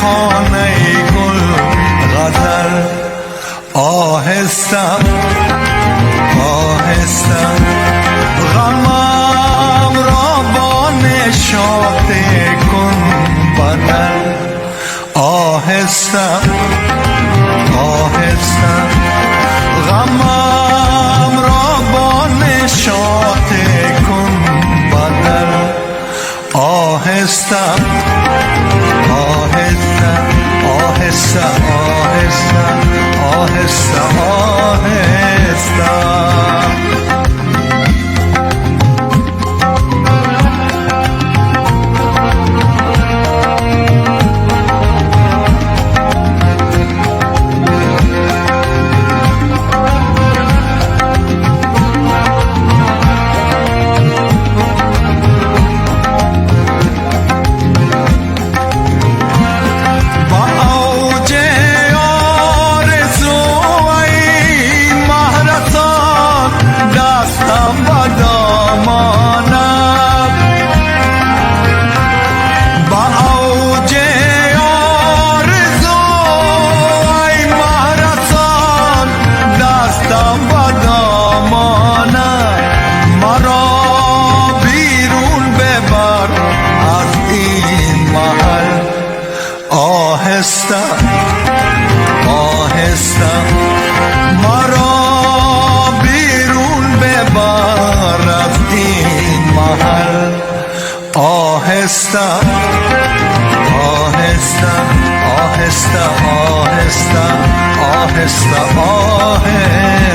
خانه گل غزل آهستم آهستم غمم را با نشاط کن بدل آهستم آهستم غمم را با نشاط کن بدل آهستم آهسته آهسته آهسته آهسته آهسته آهسته مرا بیرون ببر از این محل آهسته آهسته آهسته آهسته آهسته آهسته